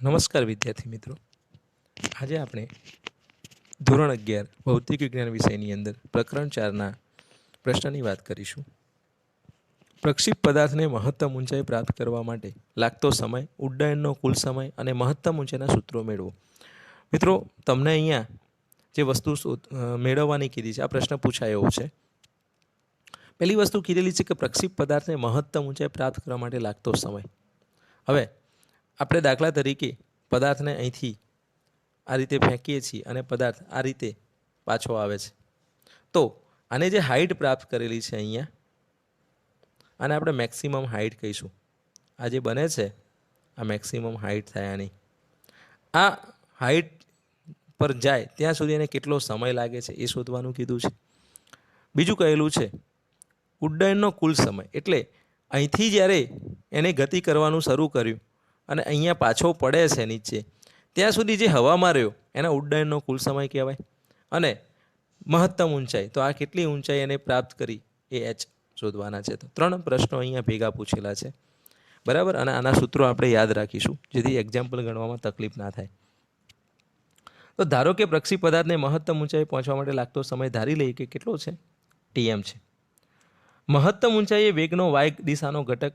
નમસ્કાર વિદ્યાર્થી મિત્રો. આજે આપણે ધોરણ 11 ભૌતિક વિજ્ઞાન વિષયની અંદર પ્રકરણ 4ના પ્રશ્નની વાત કરીશું. પ્રક્ષિપ્ત પદાર્થને મહત્તમ ઊંચાઈ પ્રાપ્ત કરવા માટે લાગતો સમય, ઉડ્ડયનનો કુલ સમય અને મહત્તમ ઊંચાઈના સૂત્રો મેળવો. મિત્રો, તમને અહીંયા જે વસ્તુ મેળવવાની કીધી છે, આ પ્રશ્ન પૂછાયો છે. પહેલી વસ્તુ કીધેલી છે કે પ્રક્ષિપ્ત પદાર્થને મહત્તમ ઊંચાઈ પ્રાપ્ત કરવા માટે લાગતો સમય. હવે આપણે દાખલા તરીકે પદાર્થને અહીંથી આ રીતે ફેંકીએ છીએ અને પદાર્થ આ રીતે પાછો આવે છે. તો આને જે હાઇટ પ્રાપ્ત કરેલી છે અહીંયા, આને આપણે મેક્સિમમ હાઇટ કહીશું. આ જે બને છે આ મેક્સિમમ હાઇટ થાય આની. આ હાઇટ પર જાય ત્યાં સુધી એને કેટલો સમય લાગે છે એ શોધવાનું કીધું છે. બીજું કહેલું છે ઉડ્ડયનનો કુલ સમય, એટલે અહીંથી જ્યારે એને ગતિ કરવાનું શરૂ કર્યું અને અહીંયા પાછો પડે છે નીચે, ત્યાં સુધી જે હવામાં રહ્યો એના ઉડ્ડયનનો કુલ સમય કહેવાય. અને મહત્તમ ઊંચાઈ, તો આ કેટલી ઊંચાઈ એને પ્રાપ્ત કરી એ એચ શોધવાના છે. તો 3 પ્રશ્નો અહીંયા ભેગા પૂછેલા છે, બરાબર. અને આના સૂત્રો આપણે યાદ રાખીશું જેથી એક્ઝામ્પલ ગણવામાં તકલીફ ના થાય. તો ધારો કે પ્રક્ષિપ્ત પદાર્થને મહત્તમ ઊંચાઈ પહોંચવા માટે લાગતો સમય ધારી લઈએ કે કેટલો છે, ટીએમ છે. મહત્તમ ઊંચાઈ એ વેગનો વાય દિશાનો ઘટક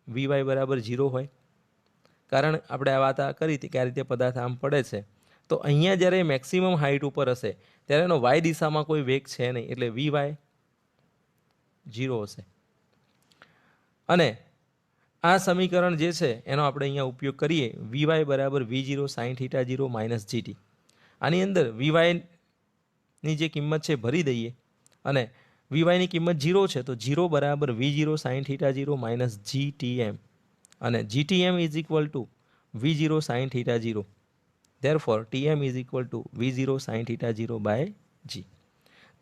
વી બરાબર 0 હોય. કારણ આપણે આ વાત કરી હતી કે આ રીતે પદાર્થ આમ પડે છે, તો અહીંયા જ્યારે મેક્સિમમ હાઇટ ઉપર હશે ત્યારે એનો વાય દિશામાં કોઈ વેગ છે નહીં, એટલે વી વાય 0 હશે. અને આ સમીકરણ જે છે એનો આપણે અહીંયા ઉપયોગ કરીએ, વી વાય બરાબર V0 sin θ 0 માઇનસ GT. આની અંદર વી વાયની જે કિંમત છે ભરી દઈએ અને વી વાયની કિંમત 0 છે, તો 0 બરાબર V0 sin θ 0 માઇનસ GTM. અને GTM is equal to V0 sin θ 0. Therefore TM ઇઝ equal to V0 sin θ 0 by G.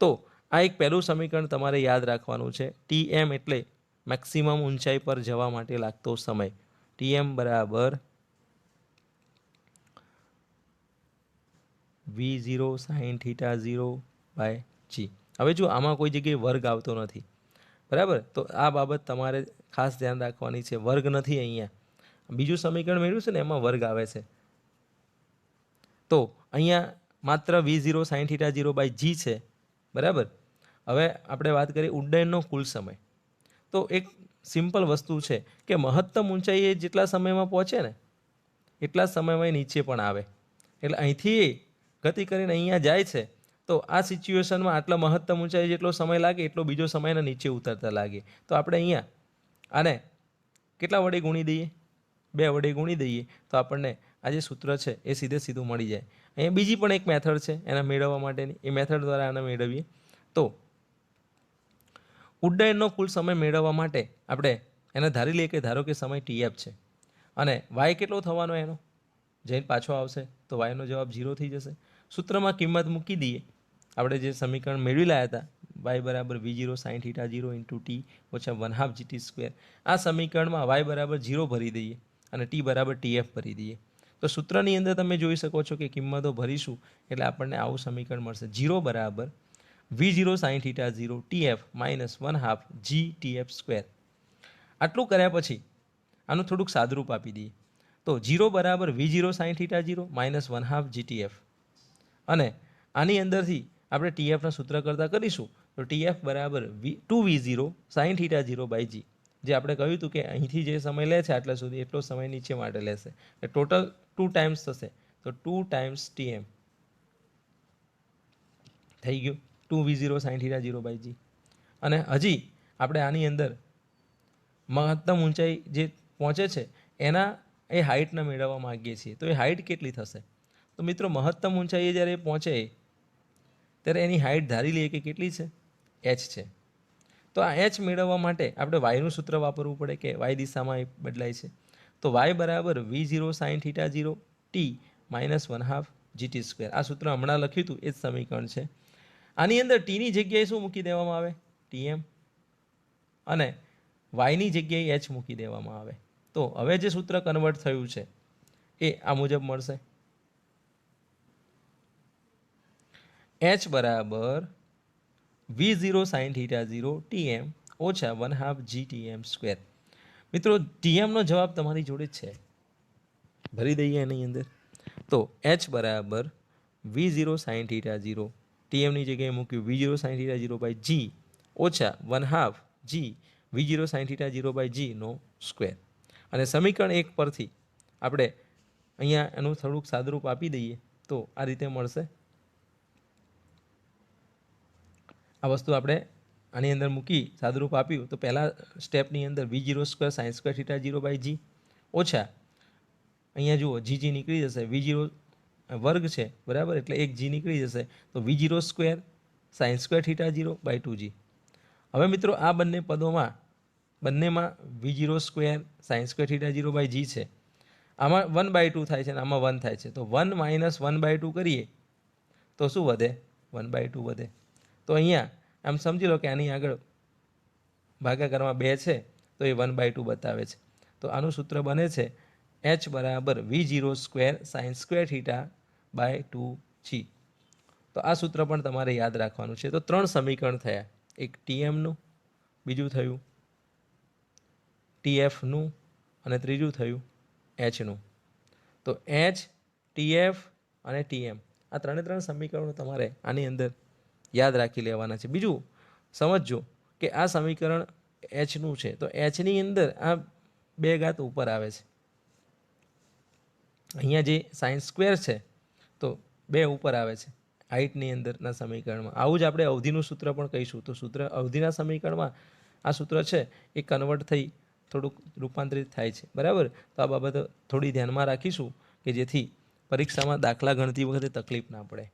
તો આ એક પહેલું સમીકરણ તમારે યાદ રાખવાનું છે. TM એટલે મેક્સિમમ ઊંચાઈ પર જવા માટે લાગતો સમય. TM બરાબર V0 sin θ 0 બાય G. હવે જો આમાં કોઈ જગ્યાએ વર્ગ આવતો નથી, બરાબર, તો આ બાબત તમારે ખાસ ધ્યાન રાખવાની છે. વર્ગ નથી અહીંયા. બીજું સમીકરણ મેળવ્યું છે ને એમાં વર્ગ આવે છે, તો અહીંયા માત્ર V0 sin θ 0 બાય G છે, બરાબર. હવે આપણે વાત કરીએ ઉડ્ડયનનો કુલ સમય. તો એક સિમ્પલ વસ્તુ છે કે મહત્તમ ઊંચાઈ એ જેટલા સમયમાં પહોંચે ને એટલા સમયમાં નીચે પણ આવે. એટલે અહીંથી ગતિ કરીને અહીંયા જાય છે, તો આ સિચ્યુએશનમાં આટલા મહત્તમ ઊંચાઈ જેટલો સમય લાગે એટલો બીજો સમયના નીચે ઉતરતા લાગે. તો આપણે અહીંયા આને કેટલા વડે ગુણી દઈએ, 2 વડે ગુણી દઈએ, તો આપણને આ જે સૂત્ર છે એ સીધું મળી જાય. અહીંયા બીજી પણ એક મેથડ છે એના મેળવવા માટેની, એ મેથડ દ્વારા આને મેળવીએ. તો ઉડ્ડયનનો કુલ સમય મેળવવા માટે આપણે એને ધારી લઈએ કે ધારો કે સમય TF છે અને વાય કેટલો થવાનો એનો જઈને પાછો આવશે, તો વાયનો જવાબ 0 થઈ જશે. સૂત્રમાં કિંમત મૂકી દઈએ. આપણે જે સમીકરણ મેળવી લાયા હતા, y બરાબર V0 sin θ 0 ઇન્ટુ T ઓછા 1/2 GT². આ સમીકરણમાં y બરાબર 0 ભરી દઈએ અને T બરાબર TF ભરી દઈએ. તો સૂત્રની અંદર તમે જોઈ શકો છો કે કિંમતો ભરીશું એટલે આપણને આવું સમીકરણ મળશે. 0 બરાબર V0 sin θ 0 TF minus 1/2 GTF². આટલું કર્યા પછી આનું થોડુંક સાદરૂપ આપી દઈએ. તો 0 બરાબર V0 sin θ 0 માઇનસ 1/2 GTF. અને આની અંદરથી આપણે TFના સૂત્ર કરતાં કરીશું, તો TF બરાબર 2V0 sin θ 0 બાય G. જે આપણે કહ્યું હતું કે અહીંથી જે સમય લે છે આટલા સુધી એટલો સમય નીચે માટે લેશે, એટલે ટોટલ 2 ટાઈમ્સ થશે, તો 2 ટાઈમ્સ TM થઈ ગયું 2V0 sin θ 0 બાય G. અને હજી આપણે આની અંદર મહત્તમ ઊંચાઈ જે પહોંચે છે એના એ હાઇટને મેળવવા માગીએ છીએ. તો એ હાઇટ કેટલી થશે? તો મિત્રો, મહત્તમ ઊંચાઈએ જ્યારે પહોંચે ત્યારે એની હાઇટ ધારી લઈએ કે કેટલી છે, h છે. તો આ h મેળવવા માટે આપણે વાયનું સૂત્ર વાપરવું પડે કે વાય દિશામાં એ બદલાય છે. તો y બરાબર V0 sin θ 0 T minus 1/2 GT². આ સૂત્ર હમણાં લખ્યું હતું એ જ સમીકરણ છે. આની અંદર ટીની જગ્યાએ શું મૂકી દેવામાં આવે, TM, અને વાયની જગ્યાએ h મૂકી દેવામાં આવે. તો હવે જે સૂત્ર કન્વર્ટ થયું છે એ આ મુજબ મળશે. h બરાબર V0 sin θ 0 TM ઓછા 1/2 GTM². મિત્રો, TMનો જવાબ તમારી જોડે જ છે. ભરી દઈએ એની અંદર. તો એચ બરાબર V0 સાઇન થીટા 0 ટીએમની જગ્યાએ મૂક્યું V0 sine theta 0 by G ઓછા 1/2 G V0 sine theta 0 by જીનો સ્ક્વેર. અને સમીકરણ 1 પરથી આપણે અહીંયા એનું થોડુંક સાદુરૂપ આપી દઈએ તો આ રીતે મળશે. આ વસ્તુ આપણે આની અંદર મૂકી સાદુરૂપ આપ્યું તો પહેલા સ્ટેપની અંદર V0 square sine square theta 0 by G ઓછા અહીંયા જુઓ જી નીકળી જશે, V0 વર્ગ છે બરાબર, એટલે એક જી નીકળી જશે તો V0 square sine square theta 0 by 2g. હવે મિત્રો આ બંને પદોમાં બંનેમાં V0 square sine square theta 0 by G છે, આમાં 1/2 થાય છે અને આમાં 1 થાય છે, તો 1 - 1/2 કરીએ તો શું વધે? 1/2 વધે. તો અહીંયા આમ સમજી લો કે આની આગળ ભાગાકારમાં 2 છે તો એ 1/2 બતાવે છે. તો આનું સૂત્ર બને છે H બરાબર V0 square sine square theta by 2g. તો આ સૂત્ર પણ તમારે યાદ રાખવાનું છે. તો 3 સમીકરણ થયા, એક ટીએમનું, બીજું થયું ટીએફનું અને ત્રીજું થયું એચનું. તો એચ, ટીએફ અને ટીએમ આ 3 સમીકરણો તમારે આની અંદર યાદ રાખી લેવાના છે. બીજું સમજજો કે આ સમીકરણ એચનું છે તો એચની અંદર આ 2 ઘાત ઉપર આવે છે. અહીંયા જે સાઇન સ્ક્વેર છે તો 2 ઉપર આવે છે હાઇટની અંદરના સમીકરણમાં. આવું જ આપણે અવધિનું સૂત્ર પણ કહીશું. તો સૂત્ર અવધિના સમીકરણમાં આ સૂત્ર છે એ કન્વર્ટ થઈ થોડુંક રૂપાંતરિત થાય છે બરાબર. તો આ બાબત થોડી ધ્યાનમાં રાખીશું કે જેથી પરીક્ષામાં દાખલા ગણતી વખતે તકલીફ ના પડે.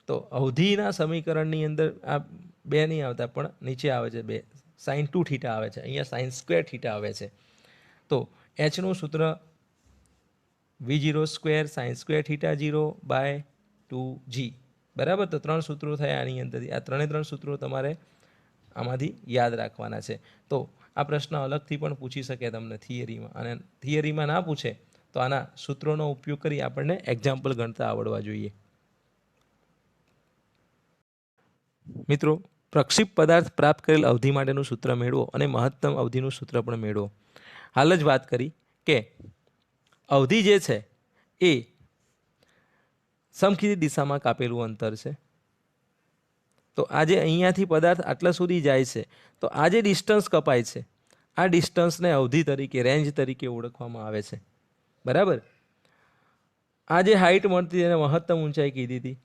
તો અવધિના સમીકરણની અંદર આ 2 નહીં આવતા પણ નીચે આવે છે 2 સાઇન 2 થીટા આવે છે, અહીંયા સાઇન સ્ક્વેર થીટા આવે છે. તો એચનું સૂત્ર V0 square sine square theta 0 by 2g બરાબર. તો 3 સૂત્રો થયા આની અંદરથી. આ 3 સૂત્રો તમારે આમાંથી યાદ રાખવાના છે. તો આ પ્રશ્ન અલગથી પણ પૂછી શકે તમને થિયરીમાં, અને થિયરીમાં ના પૂછે તો આના સૂત્રોનો ઉપયોગ કરી આપણને એક્ઝામ્પલ ગણતા આવડવા જોઈએ. મિત્રો, પ્રક્ષિપ પદાર્થ પ્રાપ્ત કરેલ અવધિ માટેનું સૂત્ર મેળવો અને મહત્તમ અવધિનું સૂત્ર પણ મેળવો. હાલ જ વાત કરી કે અવધિ જે છે એ સમખીતી દિશામાં કાપેલું અંતર છે. તો આજે અહીંયાથી પદાર્થ આટલા સુધી જાય છે તો આ જે ડિસ્ટન્સ કપાય છે આ ડિસ્ટન્સને અવધિ તરીકે, રેન્જ તરીકે ઓળખવામાં આવે છે બરાબર. આ જે હાઇટ મળતી એને મહત્તમ ઊંચાઈ કીધી હતી,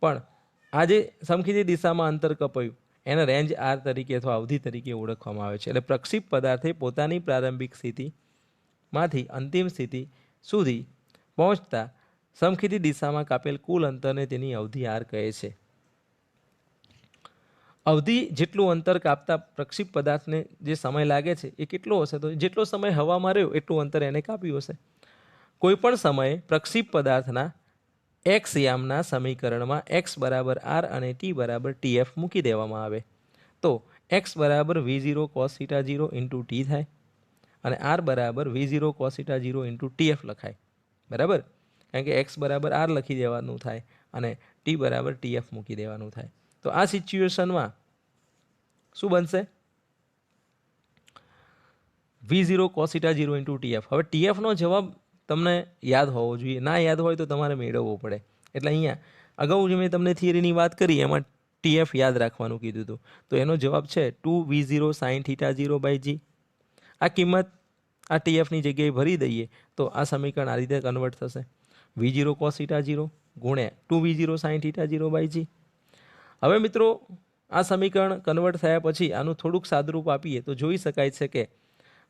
પણ આ જે સમખીતી દિશામાં અંતર કપાયું એને રેન્જ આર તરીકે અથવા અવધિ તરીકે ઓળખવામાં આવે છે. એટલે પ્રક્ષિપ પદાર્થે પોતાની પ્રારંભિક સ્થિતિમાંથી અંતિમ સ્થિતિ સુધી પહોંચતા સમખીતી દિશામાં કાપેલ કુલ અંતરને તેની અવધિ આર કહે છે. અવધિ જેટલું અંતર કાપતા પ્રક્ષિપ પદાર્થને જે સમય લાગે છે એ કેટલો હશે? તો જેટલો સમય હવામાં રહ્યો એટલું અંતર એને કાપ્યું હશે. કોઈપણ સમયે પ્રક્ષિપ પદાર્થના એક્સ યામના સમીકરણમાં એક્સ બરાબર આર અને ટી બરાબર ટીએફ મૂકી દેવામાં આવે તો એક્સ બરાબર V0 cos θ 0 ઇન્ટુ ટી થાય અને આર બરાબર V0 cos θ 0 ઇન્ટુ ટીએફ લખાય બરાબર. કારણ કે એક્સ બરાબર આર લખી દેવાનું થાય અને ટી બરાબર ટીએફ મૂકી દેવાનું થાય. તો આ સિચ્યુએશનમાં શું બનશે? V0 cos θ 0 into TF. હવે ટીએફનો જવાબ તમને યાદ હોવો જોઈએ, ના યાદ હોય તો તમારે મેળવવો પડે. એટલે અહીંયા અગાઉ જે મેં તમને થિયરીની વાત કરી એમાં ટીએફ યાદ રાખવાનું કીધું હતું. તો એનો જવાબ છે 2V0 sin θ 0 બાય જી. આ કિંમત આ ટીએફની જગ્યાએ ભરી દઈએ તો આ સમીકરણ આ રીતે કન્વર્ટ થશે. V0 cos θ 0 ગુણ્યા 2V0 sin θ 0 બાય જી. હવે મિત્રો આ સમીકરણ કન્વર્ટ થયા પછી આનું થોડુંક સાદુરૂપ આપીએ તો જોઈ શકાય છે કે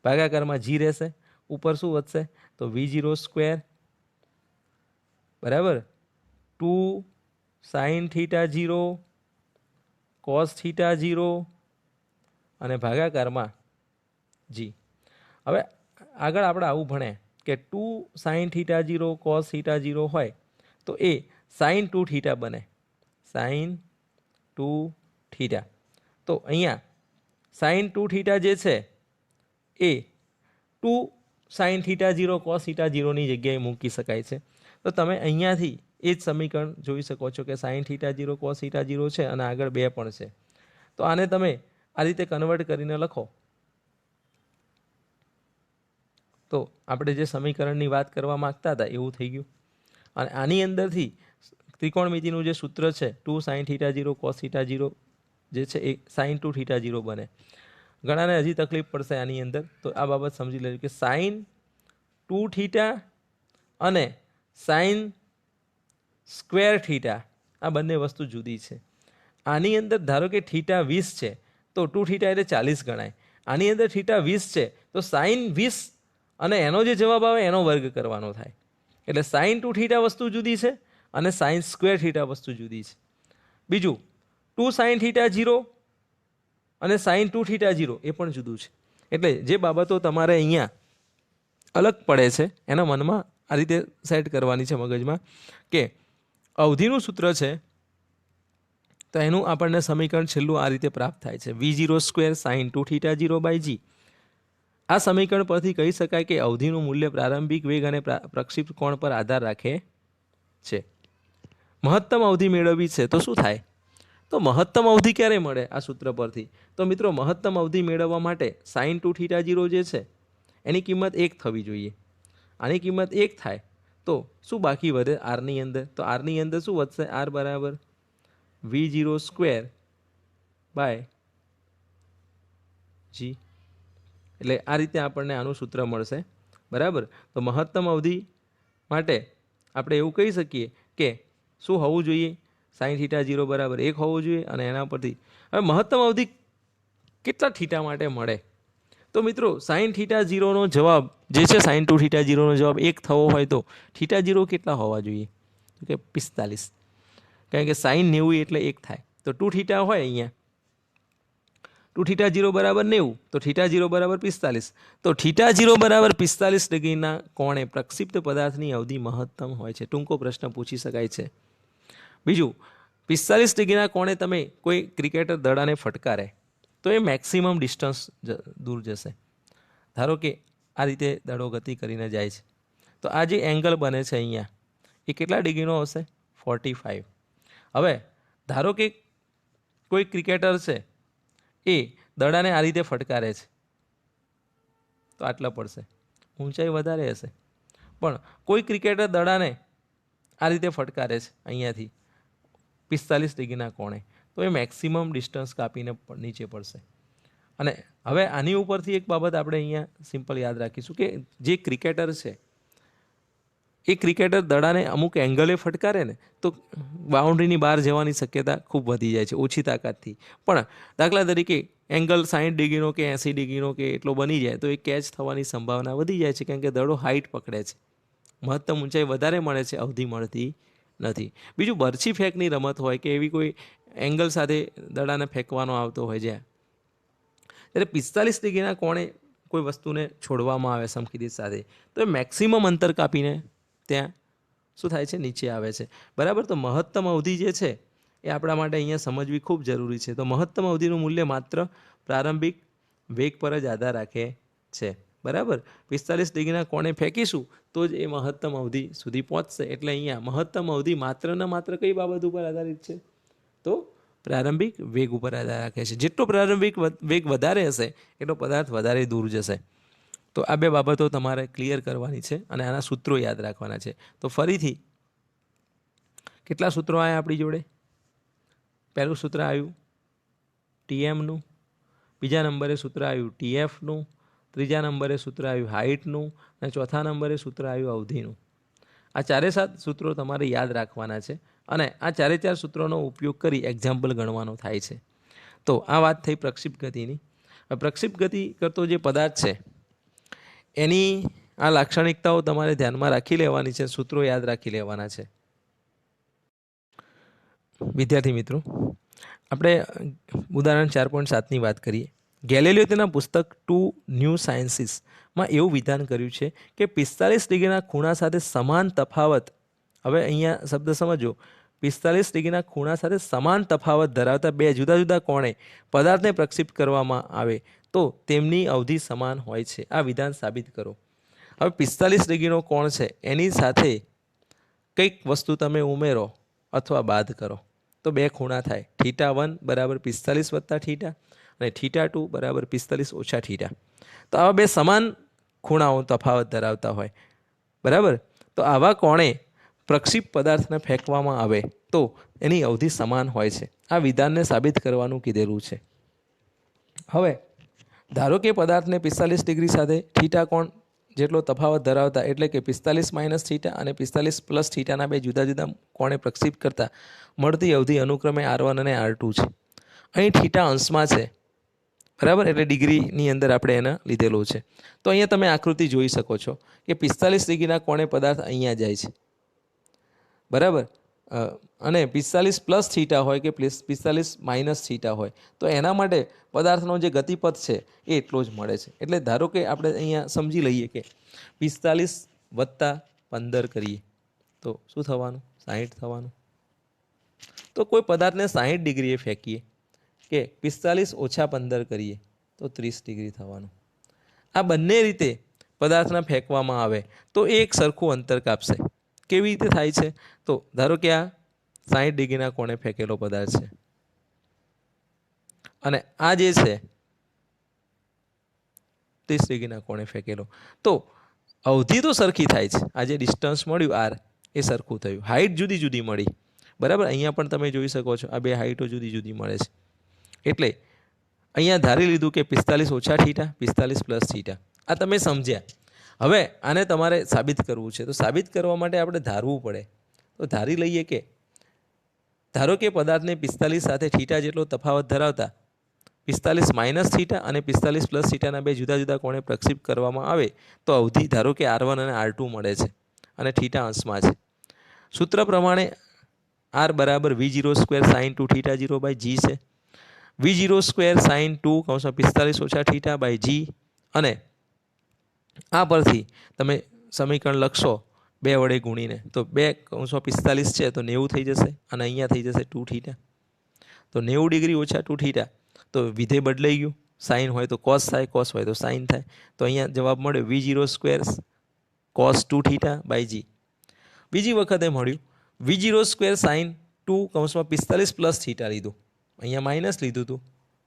ભાગાકારમાં જી રહેશે, ઉપર શું વધશે? તો V0 સ્ક્વેર બરાબર 2 sin θ 0 cos θ 0 અને ભાગાકારમાં જી. હવે આગળ આપણે આવું ભણ્યા કે 2 sin θ 0 cos θ 0 હોય તો એ sin 2 θ બને, sin 2 θ. તો અહીંયા sin 2 θ જે છે એ 2 sin θ 0 cos θ 0 ની જગ્યાએ મૂકી શકાય છે. તો તમે અહીંયાથી એ જ સમીકરણ જોઈ શકો છો કે sin θ 0 cos θ 0 છે અને આગળ 2 પણ છે. તો આને તમે આ રીતે કન્વર્ટ કરીને લખો તો આપણે જે સમીકરણની વાત કરવા માગતા હતા એવું થઈ ગયું. અને આની અંદરથી ત્રિકોણમિતિનું જે સૂત્ર છે 2 sin θ 0 cos θ 0 જે છે એ sin 2 θ 0 બને. ઘણાને હજી તકલીફ પડશે આની અંદર, તો આ બાબત સમજી લેજો કે sin 2 θ અને sin સ્ક્વેર થીટા આ બંને વસ્તુ જુદી છે. આની અંદર ધારો કે થીટા 20 છે તો 2 θ એટલે 40 ગણાય. આની અંદર થીટા 20 છે તો sin 20 અને એનો જે જવાબ આવે એનો વર્ગ કરવાનો થાય. એટલે sin 2 θ વસ્તુ જુદી છે અને sin સ્ક્વેર થીટા વસ્તુ જુદી છે. બીજું 2 sin θ 0 અને sin 2 θ 0 એ પણ જુદું છે. એટલે જે બાબતો તમારે અહીંયા અલગ પડે છે એના મનમાં આ રીતે સેટ કરવાની છે મગજમાં કે અવધિનું સૂત્ર છે તો એનું આપણને સમીકરણ છેલ્લું આ રીતે પ્રાપ્ત થાય છે v0 square sin 2 θ 0 by g. આ સમીકરણ પરથી કહી શકાય કે અવધિનું મૂલ્ય પ્રારંભિક વેગ અને પ્રક્ષિપ્ત કોણ પર આધાર રાખે છે. મહત્તમ અવધિ મેળવવી છે તો શું થાય? તો મહત્તમ અવધિ ક્યારે મળે આ સૂત્ર પરથી? તો મિત્રો મહત્તમ અવધિ મેળવવા માટે sin 2 θ 0 જે છે એની કિંમત 1 થવી જોઈએ. આની કિંમત 1 થાય તો શું બાકી વધે આરની અંદર? તો આરની અંદર શું વધશે? આર બરાબર v0 સ્ક્વેર બાય જી. એટલે આ રીતે આપણને આનું સૂત્ર મળશે. બરાબર. તો મહત્તમ અવધિ માટે આપણે એવું કહી શકીએ કે શું હોવું જોઈએ? sin θ 0 બરાબર 1 હોવું જોઈએ. અને એના પરથી હવે મહત્તમ અવધિ કેટલા થીટા માટે મળે? તો મિત્રો sin θ 0 નો જવાબ જે છે sin 2 θ 0 નો જવાબ 1 થવો હોય તો θ 0 કેટલા હોવા જોઈએ? તો કે 45. કારણ કે sin 90 એટલે 1 થાય તો 2 θ હોય અહીંયા 2 θ 0 બરાબર 90 તો θ 0 બરાબર 45. તો θ 0 બરાબર 45 ડિગ્રીના કોણે પ્રક્ષિપ્ત પદાર્થની અવધિ મહત્તમ હોય છે. ટૂંકો પ્રશ્ન પૂછી શકાય છે. બીજું 45 ડિગ્રીના કોણે તમે કોઈ ક્રિકેટર દડાને ફટકારે તો એ મેક્સિમમ ડિસ્ટન્સ દૂર જશે. ધારો કે આ રીતે દડો ગતિ કરીને જાય છે તો આ જે એંગલ બને છે અહીંયા એ કેટલા ડિગ્રીનો હશે? 45. હવે ધારો કે કોઈ ક્રિકેટર છે એ દડાને આ રીતે ફટકારે છે તો આટલા પડશે, ઊંચાઈ વધારે હશે. પણ કોઈ ક્રિકેટર દડાને આ રીતે ફટકારે છે અહીંયાથી 45 ડિગ્રીના કોણે તો એ મેક્સિમમ ડિસ્ટન્સ કાપીને નીચે પડશે. અને હવે આની ઉપરથી એક બાબત આપણે અહીંયા સિમ્પલ યાદ રાખીશું કે જે ક્રિકેટર છે એ ક્રિકેટર દડાને અમુક એંગલે ફટકારે ને તો બાઉન્ડ્રીની બહાર જવાની શક્યતા ખૂબ વધી જાય છે ઓછી તાકાતથી. પણ દાખલા તરીકે એંગલ 60 ડિગ્રીનો કે 80 ડિગ્રીનો કે એટલો બની જાય તો એ કેચ થવાની સંભાવના વધી જાય છે કારણ કે દડો હાઈટ પકડે છે, મહત્તમ ઊંચાઈ વધારે મળે છે, અવધિ મળતી નથી. બીજું બરછી ફેંકની રમત હોય કે એવી કોઈ એંગલ સાથે દડાને ફેંકવાનો આવતો હોય જ્યાં ત્યારે 45 ડિગ્રીના કોણે કોઈ વસ્તુને છોડવામાં આવે સમખીદિત સાથે તો એ મેક્સિમમ અંતર કાપીને ત્યાં શું થાય છે? નીચે આવે છે. બરાબર. તો મહત્તમ અવધિ જે છે એ આપણા માટે અહીંયા સમજવી ખૂબ જરૂરી છે. તો મહત્તમ અવધિનું મૂલ્ય માત્ર પ્રારંભિક વેગ પર જ આધાર રાખે છે. બરાબર. 45 ડિગ્રીના કોણે ફેંકીશું તો જ એ મહત્તમ અવધિ સુધી પહોંચશે. એટલે અહીંયા મહત્તમ અવધિ માત્ર ને માત્ર કઈ બાબત ઉપર આધારિત છે? તો પ્રારંભિક વેગ ઉપર આધાર રાખે છે. જેટલો પ્રારંભિક વેગ વધારે હશે એટલો પદાર્થ વધારે દૂર જશે. તો આ બે બાબતો તમારે ક્લિયર કરવાની છે અને આના સૂત્રો યાદ રાખવાના છે. તો ફરીથી કેટલા સૂત્રો આવ્યા આપણી જોડે? પહેલું સૂત્ર આવ્યું ટીએમનું, બીજા નંબરે સૂત્ર આવ્યું ટીએફનું, ત્રીજા નંબરે સૂત્ર આવ્યું હાઇટનું અને ચોથા નંબરે સૂત્ર આવ્યું અવધિનું. આ 4-7 સૂત્રો તમારે યાદ રાખવાના છે અને આ 4 સૂત્રોનો ઉપયોગ કરી એક્ઝામ્પલ ગણવાનો થાય છે. તો આ વાત થઈ પ્રક્ષિપ્ત ગતિની. પ્રક્ષિપ્ત ગતિ કરતો જે પદાર્થ છે એની આ લાક્ષણિકતાઓ તમારે ધ્યાનમાં રાખી લેવાની છે, સૂત્રો યાદ રાખી લેવાના છે. વિદ્યાર્થી મિત્રો, આપણે ઉદાહરણ 4.7ની વાત કરીએ. ગેલિલિયો તેના પુસ્તક 2 ન્યૂ સાયન્સીસમાં એવું વિધાન કર્યું છે કે 45 ડિગ્રીના ખૂણા સાથે સમાન તફાવત, હવે અહીંયા શબ્દ સમજો, 45 ડિગ્રીના ખૂણા સાથે સમાન તફાવત ધરાવતા બે જુદા જુદા કોણે પદાર્થને પ્રક્ષિપ્ત કરવામાં આવે તો તેમની અવધિ સમાન હોય છે. આ વિધાન સાબિત કરો. હવે 45 ડિગ્રીનો કોણ છે એની સાથે કંઈક વસ્તુ તમે ઉમેરો અથવા બાદ કરો તો બે ખૂણા થાય. θ1 બરાબર 45 વત્તા θ અને θ2 બરાબર 45 ઓછા θ. તો આવા બે સમાન ખૂણાઓ તફાવત ધરાવતા હોય, બરાબર. તો આવા કોણે પ્રક્ષિપ્ત પદાર્થને ફેંકવામાં આવે તો એની અવધિ સમાન હોય છે. આ વિધાનને સાબિત કરવાનું કીધેલું છે. હવે ધારો કે પદાર્થને 45 ડિગ્રી સાથે થીટા કોણ જેટલો તફાવત ધરાવતા એટલે કે 45 - થીટા અને 45 + થીટાના બે જુદા જુદા કોણે પ્રક્ષિપ્ત કરતા મળતી અવધિ અનુક્રમે R1 અને R2 છે. અહીં થીટા અંશમાં છે, બરાબર, એટલે ડિગ્રીની અંદર આપણે એને લીધેલું છે. તો અહીંયા તમે આકૃતિ જોઈ શકો છો કે 45 ડિગ્રીના કોણે પદાર્થ અહીંયા જાય છે, બરાબર, અને 45 + થીટા હોય કે 45 - થીટા હોય તો એના માટે પદાર્થનો જે ગતિપથ છે એ એટલો જ મળે છે. એટલે ધારો કે આપણે અહીંયા સમજી લઈએ કે 45 + 15 કરીએ તો શું થવાનું? 60 થવાનું. તો કોઈ પદાર્થને 60 ડિગ્રીએ ફેંકીએ કે 45 - 15 કરીએ તો 30 ડિગ્રી થવાનું. આ બંને રીતે પદાર્થને ફેંકવામાં આવે તો એ એક સરખું અંતર કાપશે. કેવી રીતે થાય છે? તો ધારો કે આ 60 ડિગ્રીના કોણે ફેંકેલો પદાર્થ છે અને આ જે છે 30 ડિગ્રીના કોણે ફેંકેલો, તો અવધિ તો સરખી થાય છે. આ જે ડિસ્ટન્સ મળ્યું R એ સરખું થયું. હાઇટ જુદી જુદી મળી, બરાબર. અહીંયા પણ તમે જોઈ શકો છો આ બે હાઇટો જુદી જુદી મળે છે. એટલે અહીંયા ધારી લીધું કે 45 - થીટા 45 + થીટા. આ તમે સમજ્યા. હવે આને તમારે સાબિત કરવું છે. તો સાબિત કરવા માટે આપણે ધારવું પડે. તો ધારી લઈએ કે ધારો કે પદાર્થને 45 સાથે થીટા જેટલો તફાવત ધરાવતા 45 - થીટા અને 45 + થીટાના બે જુદા જુદા કોણે પ્રક્ષિપ્ત કરવામાં આવે તો અવધિ ધારો કે R1 અને R2 મળે છે અને થીટા અંશમાં છે. સૂત્ર પ્રમાણે R = V0² sin 2 θ 0/g છે. V0² sin 2 45 - θ/g અને આ પરથી તમે સમીકરણ લખશો 2 વડે ગુણીને તો 2 × 45 છે તો 90 થઈ જશે અને અહીંયા થઈ જશે 2 θ. તો 90 ડિગ્રી - 2 θ. તો વિધેય બદલાઈ ગયું. સાઇન હોય તો કોસ થાય, કોસ હોય તો સાઇન થાય. તો અહીંયા જવાબ મળ્યો V0² cos 2 θ/g. બીજી વખતે મળ્યું V0² sin 2 45 + θ લીધું. અહીંયા માઇનસ લીધું હતું,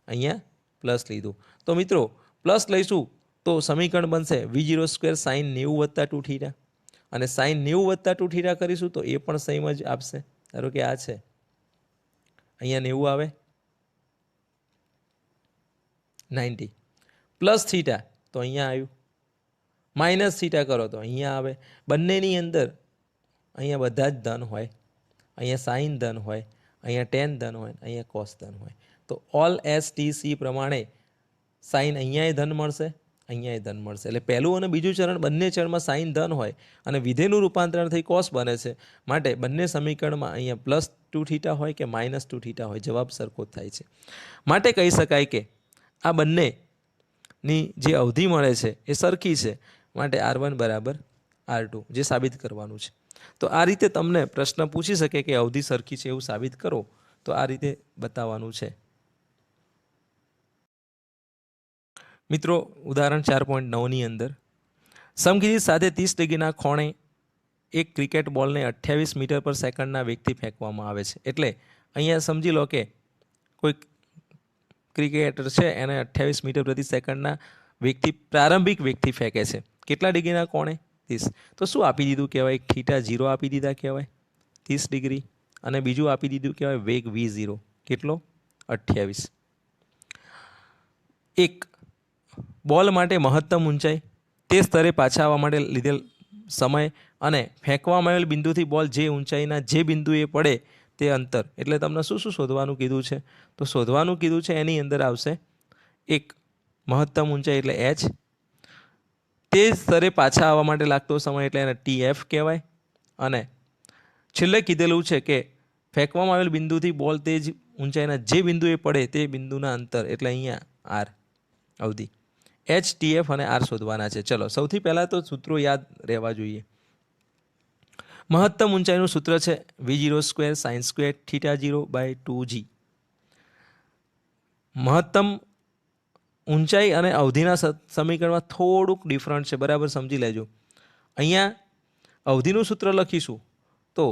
અહીંયા પ્લસ લીધું. તો મિત્રો પ્લસ લઈશું તો સમીકરણ બનશે V0² sin 90 + 2 θ અને sin 90 + 2 θ કરીશું તો એ પણ સેમ જ આપશે. ધારો કે આ છે, અહીંયા 90 આવે 90 પ્લસ થીટા તો અહીંયા આવ્યું, માઇનસ થીટા કરો તો અહીંયા આવે. બંનેની અંદર અહીંયા બધા જ ધન હોય, અહીંયા સાઇન ધન હોય, અહીંયા ટેન ધન હોય, અહીંયા કોસ ધન હોય. તો ઓલ STC પ્રમાણે સાઇન અહીંયાય ધન મળશે, અહીંયાય ધન મળશે. એટલે પહેલું અને બીજું ચરણ બંને ચરણમાં સાઇન ધન હોય અને વિધેયનું રૂપાંતરણ થઈ કોસ બને છે. માટે બંને સમીકરણમાં અહીંયા +2 θ હોય કે -2 θ હોય, જવાબ સરખો જ થાય છે. માટે કહી શકાય કે આ બંનેની જે અવધિ મળે છે એ સરખી છે. માટે R1 = R2 જે સાબિત કરવાનું છે. તો આ રીતે તમને પ્રશ્ન પૂછી શકે કે અવધિ સરખી છે એવું સાબિત કરો, તો આ રીતે બતાવવાનું છે. મિત્રો ઉદાહરણ 4.9ની અંદર સમકીજી સાથે 30 ડિગ્રીના ખૂણે એક ક્રિકેટ બોલને 28 મીટર/સેકન્ડના વેગથી ફેંકવામાં આવે છે. એટલે અહીંયા સમજી લો કે કોઈ ક્રિકેટર છે એને 28 મીટર/સેકન્ડના વેગથી પ્રારંભિક વેગથી ફેંકે છે. કેટલા ડિગ્રીના કોણે? 30. તો શું આપી દીધું કહેવાય? θ 0 આપી દીધા કહેવાય 30 ડિગ્રી, અને બીજું આપી દીધું કહેવાય વેગ V0 કેટલો? 28. એક બોલ માટે મહત્તમ ઊંચાઈ, તે સ્તરે પાછા આવવા માટે લીધેલ સમય અને ફેંકવામાં આવેલ બિંદુથી બોલ જે ઊંચાઈના જે બિંદુએ પડે તે અંતર. એટલે તમને શું શું શોધવાનું કીધું છે? તો શોધવાનું કીધું છે એની અંદર આવશે એક મહત્તમ ઊંચાઈ એટલે h, તે સ્તરે પાછા આવવા માટે લાગતો સમય એટલે એને TF કહેવાય, અને છેલ્લે કીધેલું છે કે ફેંકવામાં આવેલ બિંદુથી બોલ તે જ ઊંચાઈના જે બિંદુએ પડે તે બિંદુના અંતર એટલે અહીંયા R અવધિ. H, TF અને R શોધવાના છે. ચલો સૌથી પહેલાં તો સૂત્રો યાદ રહેવા જોઈએ. મહત્તમ ઊંચાઈનું સૂત્ર છે V0² sin² θ 0/2g. મહત્તમ ઊંચાઈ અને અવધિના સમીકરણમાં થોડુંક ડિફરન્ટ છે, બરાબર સમજી લેજો. અહીંયા અવધિનું સૂત્ર લખીશું તો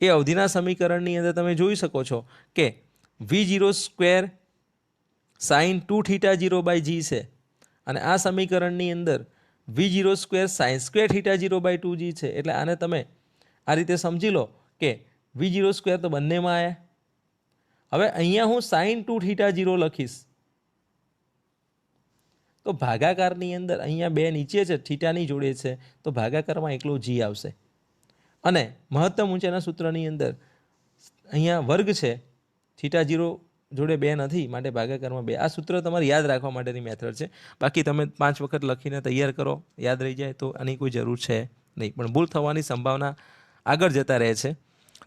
એ અવધિના સમીકરણની અંદર તમે જોઈ શકો છો કે V0² sin 2 θ 0/g છે, અને આ સમીકરણની અંદર V0² sin² θ0/2g છે. એટલે આને તમે આ રીતે સમજી લો કે V0² તો બંનેમાં આવ્યા. હવે અહીંયા હું sin2θ0 લખીશ તો ભાગાકારની અંદર અહીંયા 2 નીચે છે, થીટાની જોડે છે, તો ભાગાકારમાં એકલો g આવશે. અને મહત્તમ ઊંચાઈના સૂત્રની અંદર અહીંયા વર્ગ છે, θ0 જોડે 2 નથી, માટે ભાગાકારમાં 2. આ સૂત્ર તમારે યાદ રાખવા માટેની મેથડ છે. બાકી તમે 5 વખત લખીને તૈયાર કરો, યાદ રહી જાય તો આની કોઈ જરૂર છે નહીં, પણ ભૂલ થવાની સંભાવના આગળ જતા રહે છે.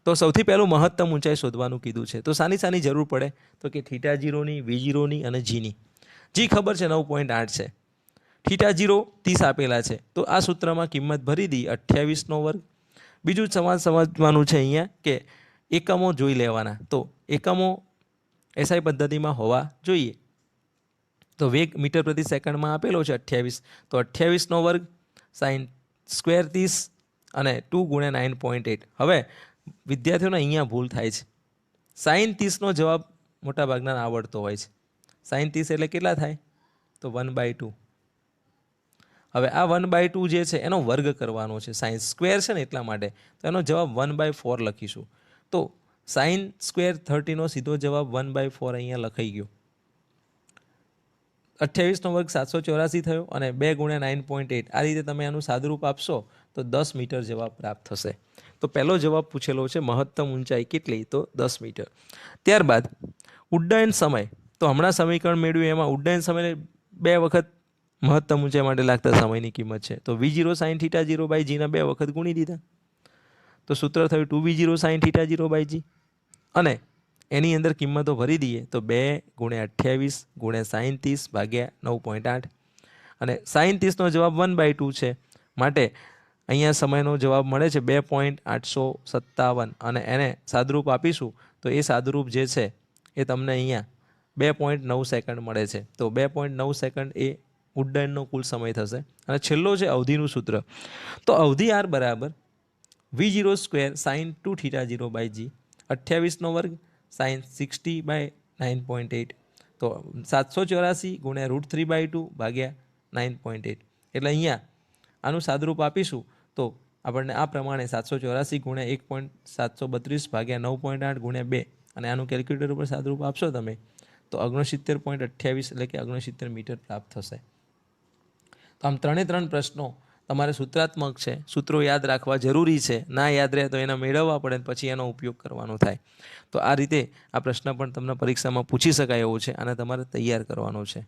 તો સૌથી પહેલું મહત્તમ ઊંચાઈ શોધવાનું કીધું છે. તો શાની જરૂર પડે? તો કે θ0ની, V0ની અને જીની. જી ખબર છે 9.8 છે, θ0 30 આપેલા છે, તો આ સૂત્રમાં કિંમત ભરી દી 28નો વર્ગ. બીજું સમજવાનું છે અહીંયા કે એકમો જોઈ લેવાના. તો એકમો એસઆઈ પદ્ધતિમાં હોવા જોઈએ. તો વેગ મીટર પ્રતિ સેકન્ડમાં આપેલો છે 28, તો 28નો વર્ગ sin² 30 અને 2 × 9.8. હવે વિદ્યાર્થીઓને અહીંયા ભૂલ થાય છે. sin 30નો જવાબ મોટાભાગના આવડતો હોય છે. sin 30 એટલે કેટલા થાય? તો 1/2. હવે આ 1/2 જે છે એનો વર્ગ કરવાનો છે, sin² છે ને એટલા માટે, તો એનો જવાબ 1/4 લખીશું. તો sin² 30નો સીધો જવાબ 1/4 અહીંયા લખાઈ ગયો. 28નો વર્ગ 784 થયો અને 2 × 9.8. આ રીતે તમે આનું સાદુરૂપ આપશો તો 10 મીટર જવાબ પ્રાપ્ત થશે. તો પહેલો જવાબ પૂછેલો છે મહત્તમ ઊંચાઈ કેટલી? તો 10 મીટર. ત્યારબાદ ઉડ્ડયન સમય. તો હમણાં સમીકરણ મેળવ્યું એમાં ઉડ્ડયન સમય 2 વખત મહત્તમ ઊંચાઈ માટે લાગતા સમયની કિંમત છે. તો V0 sin θ0/g ના 2 વખત ગુણી દીધા, તો સૂત્ર થયું 2V0 sin θ0/g. અને એની અંદર કિંમતો ભરી દઈએ તો 2 × 28 × sin 30 ભાગ્યા 9.8. અને sin 30નો જવાબ 1/2 છે, માટે અહીંયા સમયનો જવાબ મળે છે 2.857. અને એને સાદુરૂપ આપીશું તો એ સાદુરૂપ જે છે એ તમને અહીંયા 2.9 સેકન્ડ મળે છે. તો 2.9 સેકન્ડ એ ઉડ્ડયનનો કુલ સમય થશે. અને છેલ્લો છે અવધિનું સૂત્ર. તો અવધિ R બરાબર V0² sin 2θ0/g, 28નો વર્ગ sin 60/9.8. તો 784 × √3/2 ભાગ્યા 9.8. એટલે અહીંયા આનું સાદુરૂપ આપીશું તો આપણને આ પ્રમાણે 784 × 1.732 ભાગ્યા 9.8 × 2, અને આનું કેલ્ક્યુલેટર ઉપર સાદુરૂપ આપશો તમે તો 69.28 એટલે કે 69 મીટર પ્રાપ્ત થશે. તો આમ 3 પ્રશ્નો તમારે સૂત્રાત્મક છે, સૂત્રો યાદ રાખવા જરૂરી છે. ના યાદ રહે તો એના મેળવવા પડે, પછી એનો ઉપયોગ કરવાનો થાય. તો આ રીતે આ પ્રશ્ન પણ તમને પરીક્ષામાં પૂછી શકાય એવો છે, અને તમારે તૈયાર કરવાનો છે.